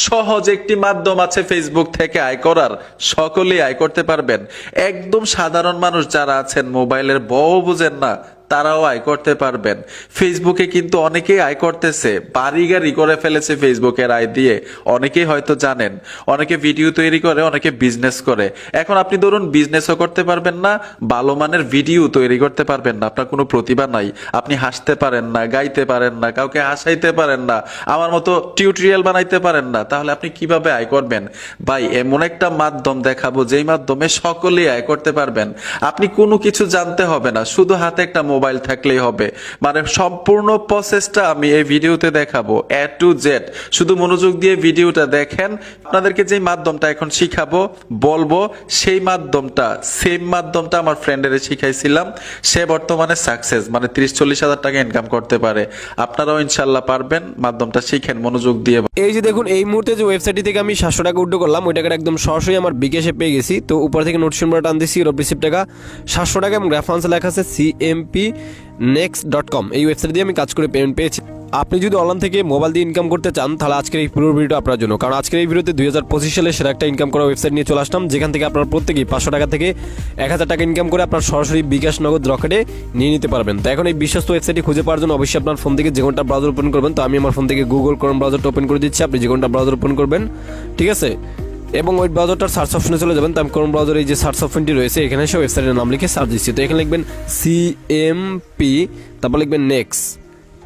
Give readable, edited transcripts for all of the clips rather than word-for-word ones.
সহজ একটি মাধ্যম আছে ফেসবুক থেকে আয় করার, সকলেই আয় করতে পারবেন। একদম সাধারণ মানুষ যারা আছেন, মোবাইলের বউ বুঝেন না, তারাও আয় করতে পারবেন। ফেসবুকে কিন্তু অনেকেই আয় করতেছে, বাড়ি গাড়ি করে ফেলেছে ফেসবুকের আয় দিয়ে। অনেকেই হয়তো জানেন, অনেকে ভিডিও তৈরি করে, অনেকে বিজনেস করে। এখন আপনি ধরুন বিজনেসও করতে পারবেন না, ভালো মানের ভিডিও তৈরি করতে পারবেন না, আপনার কোনো প্রতিভা নাই, আপনি হাসতে পারেন না, গাইতে পারেন না, কাউকে হাসাইতে পারেন না, আমার মতো টিউটোরিয়াল বানাইতে পারেন না, তাহলে আপনি কিভাবে আয় করবেন? ভাই, এমন একটা মাধ্যম দেখাবো যেই মাধ্যমে সকলেই আয় করতে পারবেন। আপনি কোনো কিছু জানতে হবে না, শুধু হাতে একটা মোবাইল থাকলেই হবে। মানে সম্পূর্ণ প্রসেসটা আমি এই ভিডিওতে দেখাবো, A to Z। শুধু মনোযোগ দিয়ে ভিডিওটা দেখেন। আপনাদেরকে যে মাধ্যমটা এখন শিখাবো, বলবো, সেই মাধ্যমটা, সেম মাধ্যমটা আমার ফ্রেন্ডের শিখাইছিলাম। সে বর্তমানে সাকসেস, মানে 30-40 হাজার টাকা ইনকাম করতে পারে। আপনারাও ইনশাল্লাহ পারবেন। মাধ্যমটা শিখেন মনোযোগ দিয়ে। এই যে দেখুন, এই মুহূর্তে যে ওয়েবসাইটটি থেকে আমি 700 টাকা উইথড্র করলাম, ওই টাকাটা একদম সরাসরি আমার বিকাশে পেয়ে গেছি। তো উপর থেকে নোট সিম্বল টান দিচ্ছি, রিসিপ্ট টাকা 700 টাকা এবং রেফারেন্স লেখা আছে cmpnext.com। এই ওয়েবসাইট দিয়ে আমি কাজ করে পেমেন্ট পেয়েছি। আপনি যদি অনলাইন থেকে মোবাইল দিয়ে ইনকাম করতে চান, তাহলে আজকের এই পুরো ভিডিওটা আপনার জন্য। কারণ আজকের এই ভিডিওতে 2025 সালে সেরা একটা ইনকাম করা ওয়েবসাইট নিয়ে চলে আসলাম, যেখান থেকে আপনারা প্রত্যেকেই 500 টাকা থেকে 1000 টাকা ইনকাম করে আপনার সরাসরি বিকাশ নগদ রকেটে নিয়ে নিতে পারবেন। তো এখন এই বিশ্বস্ত ওয়েবসাইটটি খুঁজে পাওয়ার জন্য অবশ্যই আপনার ফোন থেকে যে কোনটা ব্রাউজার ওপেন করবেন। তো আমি আমার ফোন থেকে গুগল ক্রোম ব্রাউজারটা ওপেন করে দিচ্ছি, আপনি যে কোনটা ব্রাউজার ওপেন করবেন, ঠিক আছে। এবং ওই ব্রাউজারটার সার্চ অপশনে চলে যাবেন। তো আমি ক্রোম ব্রাউজারে এই যে সার্চ অপশনটি রয়েছে, এখানে এসে ওয়েবসাইটের নাম লিখে সার্চ দিচ্ছি। তো এখানে লিখবেন CMP, তারপর লিখবেন নেক্সট,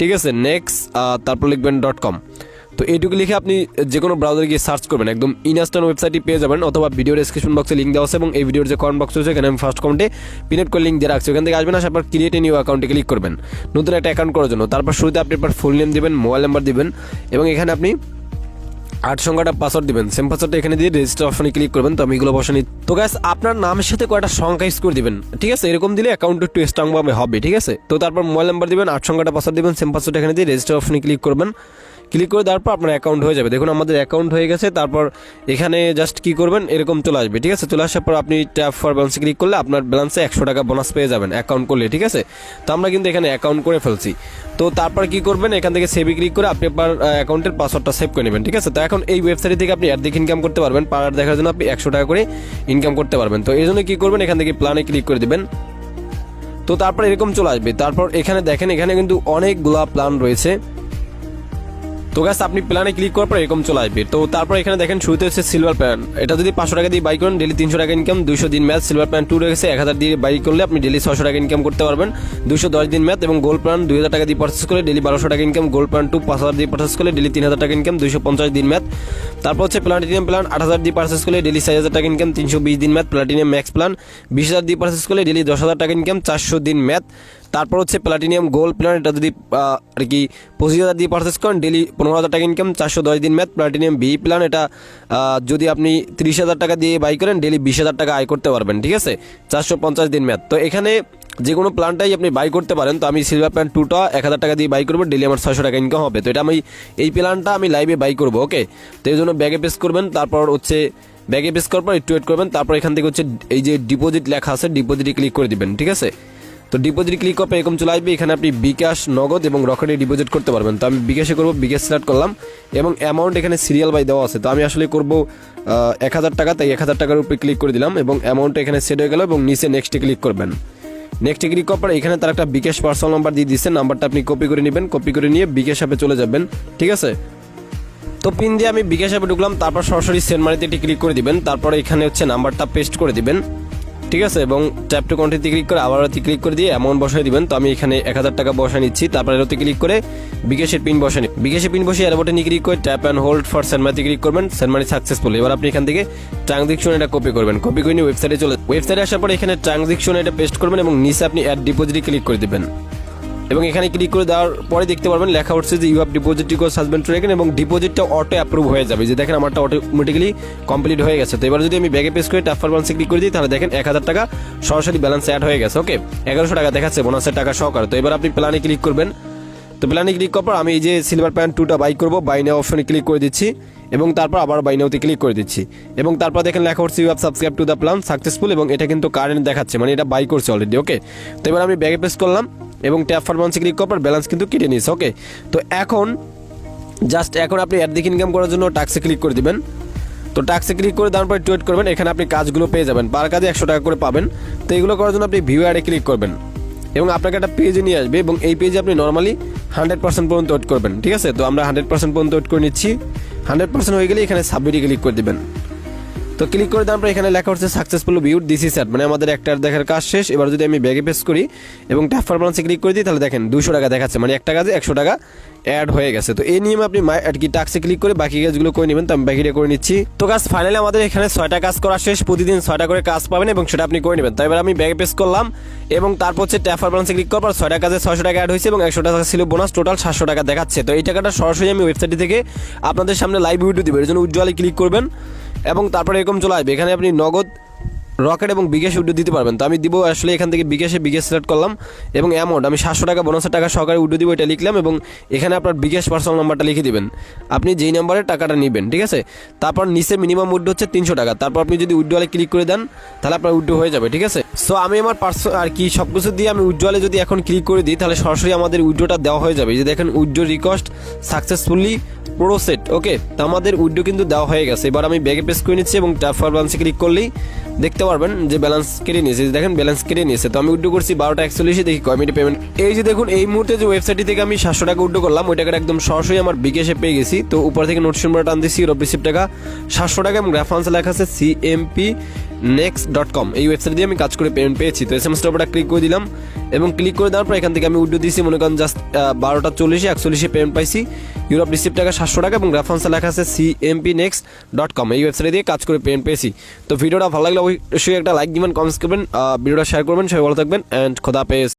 ঠিক আছে, নেক্সট, তারপর লিখবেন .com। তো এইটুকু লিখে আপনি যে কোনো ব্রাউজারে গিয়ে সার্চ করবেন, একদম ইনস্ট্যান্ট ওয়েবসাইটটি পেয়ে যাবেন। অথবা ভিডিওর ডেসক্রিপশন বক্সে লিঙ্ক দেওয়া আছে এবং এই ভিডিওর যে কমেন্ট বক্স রয়েছে, এখানে আমি ফার্স্ট কমেন্টে পিনেট করে লিঙ্ক দিয়ে রাখছি। ওখান থেকে আসবেন, আসার পর ক্রিয়েট এ নিউ অ্যাকাউন্টে ক্লিক করবেন, নতুন একটা অ্যাকাউন্ট করার জন্য। তারপর শুরুতে আপনি আপনার ফুল নেম দিবেন, মোবাইল নাম্বার দিবেন এবং এখানে আপনি 8 সংখ্যাটা পাসওয়ার্ড দিবেন। সেম পাসওয়ার্ডটা এখানে দিয়ে রেজিস্টার অপশনে ক্লিক করবেন। তো আমি এগুলো বসানি। তো গাইস, আপনার নামের সাথে কয়টা সংখ্যা ইউজ করে দিবেন, ঠিক আছে, এরকম দিলে অ্যাকাউন্ট একটু স্ট্রং ভাবে হবে, ঠিক আছে। তো তারপর মোবাইল নাম্বার দিবেন, 8 সংখ্যাটা পাসওয়ার্ড দিবেন, সেম পাসওয়ার্ড এখানে দিয়ে রেজিস্টার অপশনে ক্লিক করবেন। ক্লিক করে দেওয়ার পর আপনার অ্যাকাউন্ট হয়ে যাবে। দেখুন আমাদের অ্যাকাউন্ট হয়ে গেছে। তারপর এখানে জাস্ট কি করবেন, এরকম চলে আসবে, ঠিক আছে। চলে আসার পর আপনি ট্যাপ ফর ব্যালেন্সে ক্লিক করলে আপনার ব্যালেন্সে 100 টাকা বোনাস পেয়ে যাবেন অ্যাকাউন্ট করলে, ঠিক আছে। তো আমরা কিন্তু এখানে অ্যাকাউন্ট করে ফেলছি। তো তারপর কি করবেন, এখান থেকে সেভে ক্লিক করে আপনি আপনার অ্যাকাউন্টের পাসওয়ার্ডটা সেভ করে নেবেন, ঠিক আছে। তো এখন এই ওয়েবসাইট থেকে আপনি অ্যাড দেখে ইনকাম করতে পারবেন। পার অ্যাড দেখার জন্য আপনি 100 টাকা করে ইনকাম করতে পারবেন। তো এই জন্য কি করবেন, এখান থেকে প্ল্যানে ক্লিক করে দিবেন। তো তারপর এরকম চলে আসবে। তারপর এখানে দেখেন, এখানে কিন্তু অনেকগুলা প্ল্যান রয়েছে। তো গাইস, আপনি প্ল্যানে ক্লিক করার পর এরকম চলে আসবে। তো তারপর এখানে দেখেন শুরুতে হচ্ছে সিলভার প্ল্যান। এটা যদি 500 টাকা দিয়ে বাই করেন, ডেলি 300 টাকা ইনকাম, 200 দিন ম্যাচ। সিলভার প্ল্যান 2 রয়েছে, 1000 দিয়ে বাই করলে আপনি ডেলি 600 টাকা ইনকাম করতে পারবেন, 210 দিন ম্যাচ। এবং গোল্ড প্ল্যান 2000 টাকা দিয়ে পারচেস করলে ডেলি 1200 টাকা ইনকাম। গোল্ড প্ল্যান 2 5000 দিয়ে পারচেস করলে ডেলি 3000 টাকা ইনকাম, 250 দিন ম্যাচ। তারপর হচ্ছে প্লাটিনিয়াম প্ল্যান 8000 দিয়ে পারচেস করলে ডেলি 6000 টাকা ইনকাম, 320 দিন ম্যাচ। প্লাটিনিয়াম ম্যাক্স প্ল্যান 20000 দিয়ে পারচেস করলে ডেলি 10,000 টাকা ইনকাম, 400 দিন ম্যাচ। তারপর হচ্ছে প্লাটিনিয়াম গোল্ড প্ল্যান, এটা যদি আর কি 25,000 দিয়ে পারচেস করেন, ডেলি 15,000 টাকা ইনকাম, 410 দিন ম্যাথ। প্লাটিনিয়াম বি প্ল্যান, এটা যদি আপনি 30,000 টাকা দিয়ে বাই করেন, ডেলি 20,000 টাকা আয় করতে পারবেন, ঠিক আছে, 450 দিন ম্যাথ। তো এখানে যে কোনো প্ল্যানটাই আপনি বাই করতে পারেন। তো আমি সিলভার প্ল্যান 2টা 1000 টাকা দিয়ে বাই করবো, ডেলি আমার 600 টাকা ইনকাম হবে। তো এটা আমি এই প্ল্যানটা আমি লাইভে বাই করবো, ওকে। তো এই জন্য ব্যাগে পেস করবেন। তারপর হচ্ছে ব্যাগে পেস করার পর একটু ওয়েট করবেন। তারপর এখান থেকে হচ্ছে এই যে ডিপোজিট লেখা আছে, ডিপোজিটে ক্লিক করে দিবেন, ঠিক আছে। তো ডিপোজিট ক্লিক করলে এরকম চলে আসবে। এখানে আপনি বিকাশ, নগদ এবং রকেটে ডিপোজিট করতে পারবেন। তো আমি বিকাশে করবো, বিকাশ সিলেক্ট করলাম এবং অ্যামাউন্ট এখানে সিরিয়াল বাই দেওয়া আছে। তো আমি আসলে করবো 1000 টাকা, তাই 1000 টাকার উপরে ক্লিক করে দিলাম এবং অ্যামাউন্টটা এখানে সেট হয়ে গেল। এবং নিচে নেক্সটে ক্লিক করবেন। নেক্সটে ক্লিক করার পর এখানে তার একটা বিকাশ পার্সোনাল নাম্বার দিয়ে দিচ্ছে, নাম্বারটা আপনি কপি করে নেবেন। কপি করে নিয়ে বিকাশ অ্যাপে চলে যাবেন, ঠিক আছে। তো পিন দিয়ে আমি বিকাশ অ্যাপে ঢুকলাম। তারপর সরাসরি সেন্ড মানিতে একটি ক্লিক করে দিবেন। তারপরে এখানে হচ্ছে নাম্বারটা পেস্ট করে দিবেন, ঠিক আছে। এবং ট্যাপ টু কন্টিনিউতে ক্লিক করে আবার ক্লিক করে দিয়ে অ্যামাউন্ট বসাই দিবেন। তো আমি এখানে 1000 টাকা বসাই নিচ্ছি। তারপর এরতে ক্লিক করে বিকাশের পিন বসাই নিই। বিকাশের পিন বসে এর বটনে ক্লিক করে tap and hold for send মানিতে ক্লিক করবেন। Send money successful. এবার আপনি এখান থেকে ট্রানজাকশন এটা কপি করবেন। কপি করে নিয়ে ওয়েবসাইটে আসার পরে এখানে ট্রানজাকশন এটা পেস্ট করবেন এবং নিচে আপনি অ্যাড ডিপোজিটে ক্লিক করে দিবেন। এবং এখানে ক্লিক করে দেওয়ার পরে দেখতে পারবেন লেখা উঠছে যে ইউ হ্যাভ ডিপোজিট রিকোয়েস্ট হাজ বিন ট্রেকেন এবং ডিপোজিটটা অটো অ্যাপ্রুভ হয়ে যাবে। যে দেখেন আমারটা অটোমেটিক্যালি কমপ্লিট হয়ে গেছে। তো এবার যদি আমি ব্যাগে পেস করে ট্যাপ ফর ব্যালেন্সে ক্লিক করে দিই, তাহলে দেখেন 1000 টাকা সরাসরি ব্যালেন্স অ্যাড হয়ে গেছে, ওকে। 1100 টাকা দেখাচ্ছে বোনাসের টাকা সহকারে। তো এবার আপনি প্ল্যানে ক্লিক করবেন। তো প্ল্যানে ক্লিক করার পর আমি এই যে সিলভার প্ল্যান 2টা বাই করবো, বাই নাও অপশনে ক্লিক করে দিচ্ছি এবং তারপর আবার বাই নাওতে ক্লিক করে দিচ্ছি। এবং তারপর দেখেন লেখা হচ্ছে you have subscribe to the plan successful এবং এটা কিন্তু কারেন্ট দেখাচ্ছে, মানে এটা বাই করছে অলরেডি, ওকে। তো এবার আমি ব্যাগে পেস করলাম এবং ট্যাপ ফর ব্যালেন্সে ক্লিক করার পর ব্যালেন্স কিন্তু কেটে নিয়েছে, ওকে। তো এখন জাস্ট এখন আপনি অ্যাড দেখে ইনকাম করার জন্য টাক্সে ক্লিক করে দিবেন। তো টাক্সে ক্লিক করে দেওয়ার পরে টুইট করবেন, এখানে আপনি কাজগুলো পেয়ে যাবেন, পার কাজে 100 টাকা করে পাবেন। তো এগুলো করার জন্য আপনি ভিউ অ্যাডে ক্লিক করবেন এবং আপনাকে একটা পেজে নিয়ে আসবে এবং এই পেজে আপনি নর্মালি 100% পর্যন্ত ওয়েট করবেন, ঠিক আছে। তো আমরা 100% পর্যন্ত ওয়েট করে নিচ্ছি। 100% হয়ে গেলে এখানে সাবমিটে ক্লিক করে দেবেন। তো ক্লিক করে দেওয়ার পর এখানে লেখা হচ্ছে successful viewed this is ad, মানে আমাদের একটা ad দেখার কাজ শেষ। এবার যদি আমি ব্যাগে পেস্ট করি এবং ট্যাপ ফর বালান্সে ক্লিক করে দিই তাহলে দেখেন 200 টাকা দেখাচ্ছে, মানে একটা কাজে 100 টাকা অ্যাড হয়ে গেছে। তো এই নিয়মে আপনি আর কি টাক্সে ক্লিক করে বাকি কাজগুলো করে নেবেন। তো আমি বাকিটা করে নিচ্ছি। তো কাজ ফাইনালি আমাদের এখানে 6টা কাজ করা শেষ, প্রতিদিন 6টা করে কাজ পাবেন এবং সেটা আপনি করে নেবেন। তো এবার আমি ব্যাগে পেস্ট করলাম এবং তারপর হচ্ছে ট্যাপ ফর বালান্সে ক্লিক করার পর 6টা কাজে 600 টাকা অ্যাড হয়েছে এবং 100 টাকা ছিল বোনাস, টোটাল 700 টাকা দেখাচ্ছে। তো এই টাকাটা সরাসরি আমি ওয়েবসাইট থেকে আপনাদের সামনে লাইভ ভিডিও দিব, এর জন্য উজ্জ্বলে ক্লিক করবেন এবং তারপরে এরকম চলে আসবে। এখানে আপনি নগদ, রকেট এবং বিকাশ উইড্রো দিতে পারবেন। তো আমি দিব আসলে এখান থেকে বিকাশ সিলেক্ট করলাম এবং অ্যামাউন্ট আমি 700 টাকা বোনাসের টাকা সহকারে উইড্রো দিব, এটা লিখলাম এবং এখানে আপনার বিকাশ পার্সোনাল নাম্বারটা লিখে দিবেন, আপনি যেই নাম্বারে টাকাটা নেবেন, ঠিক আছে। তারপর নিচে মিনিমাম উইড্রো হচ্ছে 300 টাকা। তারপর আপনি যদি উইড্রোয়ালে ক্লিক করে দেন তাহলে আপনার উইড্রো হয়ে যাবে, ঠিক আছে। সো আমি আমার আর কি সব কিছু দিয়ে আমি উইড্রোয়ালে যদি এখন ক্লিক করে দিই তাহলে সরাসরি আমাদের উইড্রোটা দেওয়া হয়ে যাবে। এই যে দেখেন উইড্রো রিকোয়েস্ট সাকসেসফুলি প্রোসেড, ওকে। তো আমাদের উইড্রো কিন্তু দেওয়া হয়ে গেছে। এবার আমি ব্যাগে পেস্ট করে নিচ্ছি এবং ট্যাপ ফর ব্যালেন্সে ক্লিক করলেই দেখতে পারবেন যে ব্যালেন্স কেটে নিয়েছে, দেখেন ব্যালেন্স কেটে নিয়েছে। তো আমি উইড্রো করছি 12:41, দেখি কয় মিনিটে পেমেন্ট। এই যে দেখুন এই মুহূর্তে যে ওয়েবসাইটটি থেকে আমি 700 টাকা উইড্রো করলাম ওই টাকাটা একদম সরাসরি আমার বিকাশে পেয়ে গেছি। তো উপর থেকে নোটিফিকেশন টান দিচ্ছি রিসিভ টাকা 700 টাকা এবং রেফারেন্সে লেখা আছে cmpnext.com, এই ওয়েবসাইট দিয়ে আমি কাজ করে পেমেন্ট পেয়েছি। তো SMS টার উপরে ক্লিক করে দিলাম এবং ক্লিক করে দেওয়ার পর এখান থেকে আমি উইড্রো দিয়েছি, মনে করেন জাস্ট 12:40 পেমেন্ট পাইছি। ইউরোপ রিসিভ টাকা 700 টাকা এবং রেফারেন্সে লেখা আছে cmpnext.com, এই ওয়েবসাইট দিয়ে কাজ করে পেমেন্ট পেয়েছি। তো ভিডিওটা ভালো লাগলে অবশ্যই একটা লাইক দিবেন, কমেন্টস করবেন, ভিডিওটা শেয়ার করবেন। সবাই ভালো থাকবেন অ্যান্ড খোদা হাফেজ।